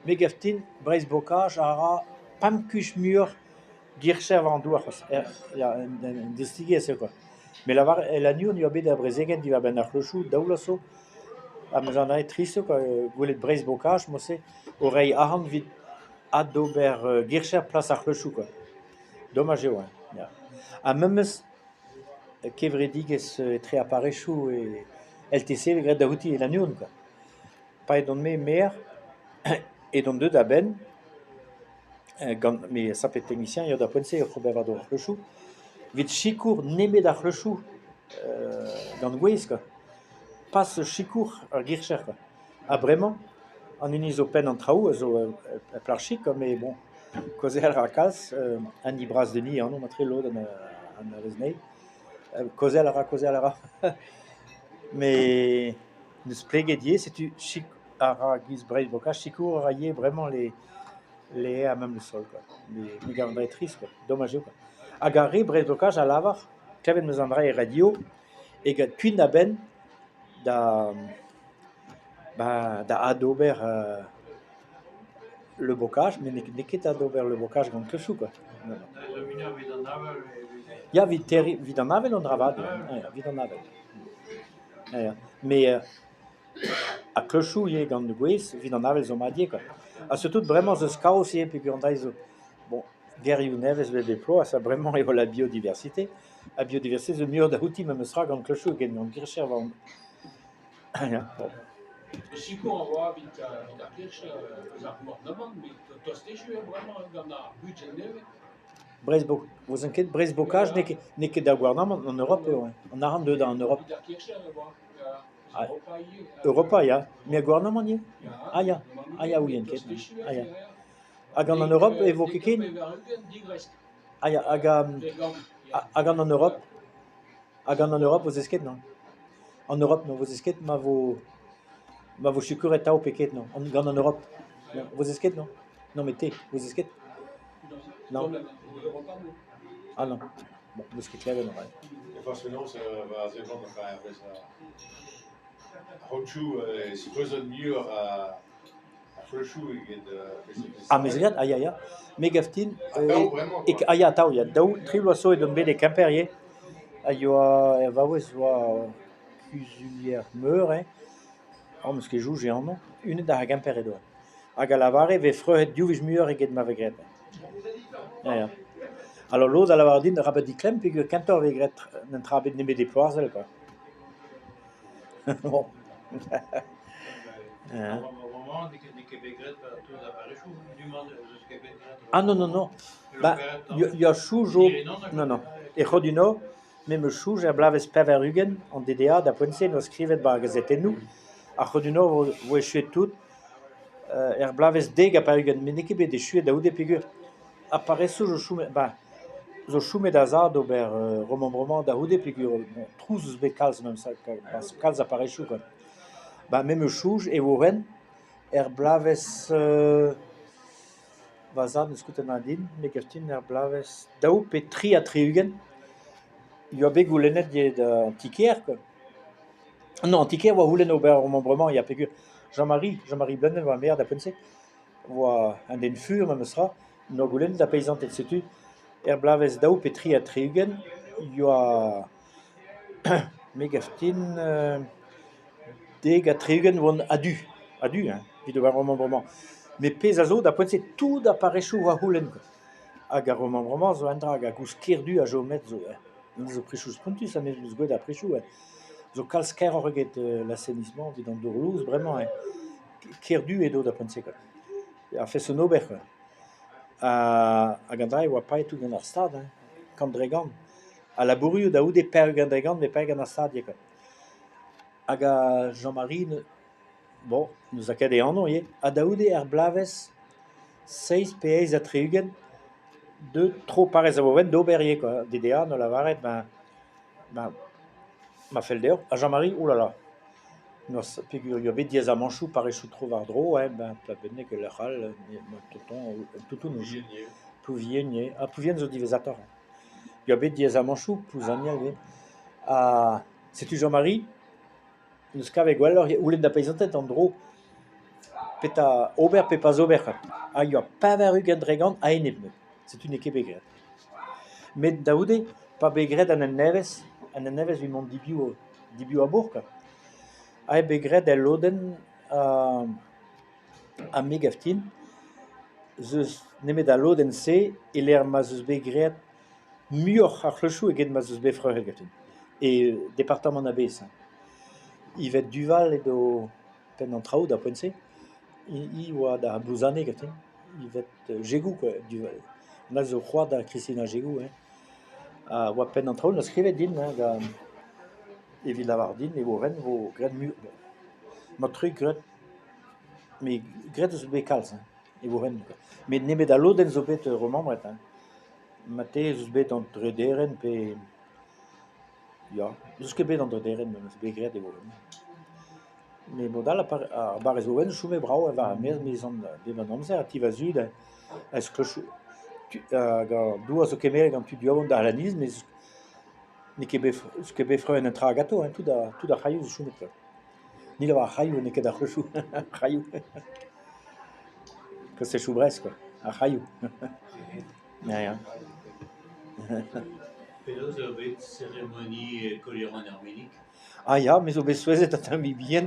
Megaftin, Breiz Bocage, ara pamkuch mur gircher van douar. Il y a un distigué, c'est quoi. Mais la nuit, on y a bet à Brezeget, il va ben ar clochou, daoulasso, a me j'en ai triste, quoi, goulet Breiz Bocage, moi c'est, oreille ahan vid ad d'ober gircher place ar clochou, quoi. Dommage, ouais. Ja. A memes, kevrediges tre aparechou et LTC, le gred da houti et la nuit, quoi. Pas et don me mer, et don deux da ben, mais ça peut être technicien, il y a da poinse, Robert Vado ar clochou, vid chikour nemet ar clochou, gant gwez, quoi. Pas chikour ar gircher, quoi. Ah, vraiment, en unizo pen an traoù, zo plar chik, quoi, mais bon, kozel ar kalz, an i bras de ni, an o matre lod an a veznei, kozel ara. Mais neus pleget ie, setu chik ara giz Breiz Bocage, chikour ara ie vraiment les haies à même le sol, quoi. Mais gavandre triste, quoi. Dommage, quoi. Hag ar re Breiz Bocage a lavar, klevet meus an dra e radio, e gant kuit da ben da adober le bocage, mais ne ket adober le bocage gant klechou, quoi. Ya vid an avel on dravad, ja, vid an avel. Ja. Mais a klechou ie gant de gwez, vid an avel zo madie, quoi. A surtout vraiment ze skaos ie, pe gant zo, bon, gerioù nevez ve beplo, ça vraiment eo la biodiversité. La biodiversité, ze mur da houti me sra gant klechou, gen gant gircher va. Ja, bon. Chikour an oa vid ar kircher ar mornaman, mais tostechu vraiment gant ar budget neve. Vous inquiétez, Breiz Bocage n'est que d'Aguarnam en Europe, ouais. On a rendu en Europe. Europa, ya. Mais Aguarnam on y est. Ah, ya. Ah, ya, oui, inquiète. Ah, ya. Agan en Europe, évoqué qui? Ah, ya. Agan en Europe. Agan en Europe, vous esquêtes, non? En Europe, non, vous esquêtes, ma vos chicour et tao péquet, non? En Europe. Vous esquêtes, non? Non, mais t'es, vous esquêtes? Non. Ah non. Bon, vous esquêtes là, non, ouais. Parce que non, ça va se rendre après ça. Hochou, c'est pas un mur à Flechou, Ah, mais regarde, aïe, aïe, Megaftin, et aïe, attends, il y a Daou, Triloiseau et Donbé, les Quimperriers, aïe, va ouais, soit Cusulière meur, hein, oh, mais ce que joue, j'ai un nom, une d'un Quimperré d'or. À Galavare, ve freuet diouvige mur et get ma vegret. Aïe. Alors, l'autre, à la Vardine, rabat di clem, puis que cantor vegret, n'en trabet n'est des poirs, quoi. Bon. Ah non, non, non. Bah, il y a choujo. Non, non. Et Rodino, même chouj, et blaves peverugen, en DDA, d'apoinse, nous scrivet par gazette nous. À Rodino, vous échouez tout. Et blaves deg à perugen, mais n'équipe des chouets d'aoudé pigur. Apparaît sous je choume, bah, je choume d'azard d'ober, remembrement d'aoudé pigur. Trouz becals, même ça, parce que cals apparaît chou, quoi. Bah, même chouj, et Warren, blaves. Vazad eus kout an adin, Megaftin blaves daou pe tri a triugen. Il bet goulennet diet antiquaire, quoi. Non, antiquaire, oa houlen ober au membrement, il y a pégur. Jean-Marie Blendel, va merde à penser. Oa un den fur, même sera. No goulennet da paysan et setu. Blaves daou pe tri a triugen. Il y a Megaftin deg a triugen vont adu, hein, vid ober au membrement. Mais pez a zo da poent se tout d'aparechou a houlen, quoi. Hag ar remembrement zo endra hag a gous kerdu a geomet zo, zo prechous puntus a met eus gwed a prechou, zo kalz ker orget l'assainissement vid an dourlouz, vraiment, kerdu edo da poent se, quoi. A fait son ober, quoi. Hag an dra e oa paet tout gant ar stad, kant-dregant. A labourioù da oude per gant dregant, me per gant ar stad, quoi. Hag a Jean-Marie, bon, nous a kadet an, a daoude blaves 6 PS a triugen, de trop parez a voven d'oberrier, quoi. DDA, no la varet, ma fel d'eur. A Jean-Marie, oulala. Nos pigur yo bet diez a manchou parechou trop vardro, pla benne que l'echal, toutou nous. Pouvien, pouvien zo divezator. Yo bet diez a manchou, pouzaniel, c'est tu Jean-Marie, nous kave gwellor, oulen da paysantet en dro, peta ober pe pas ober. Ah, il y a pas vers gendregan a enebne. C'est une équipe begret. Mais daoude, pas begret an neves vi mont dibiu a bourg. Ah, begret el loden a megaftin, zeus nemet a loden se, e l'er ma zeus begret muoc ar chlechou eget ma zeus befreur egatin. Et département abès. Ivet duval edo pen an traoù da poent se. I oa da blouzane gatin. Ivet jegou, quoi, duval. Na zo c'hoar da Christina jegou, hein. A oa pen an traoù, na skrivet din, da evit lavar din, e vo ren vo gret muoc. Ma truc gret, mais gret eus bet kalz, hein. E vo ren, quoi. Mais nemet a loden zo bet romambret, hein. Mate eus bet an drederen pe... Ya, eus ket bet an drederen, mais eus bet gret e vo ren. Mais modal ar barrez owen choume brao va mais an devan amzer ti va zud est clochou ga douas o kemer gant tu diavon da laniz mais ne ket befreu en tra gato hein tout da chayou choume quoi ni la chayou ne ket da clochou chayou que c'est choubres quoi a chayou ya Penaos eo bet seremoni koleran armenik. ah ya mais o bet souezet a bien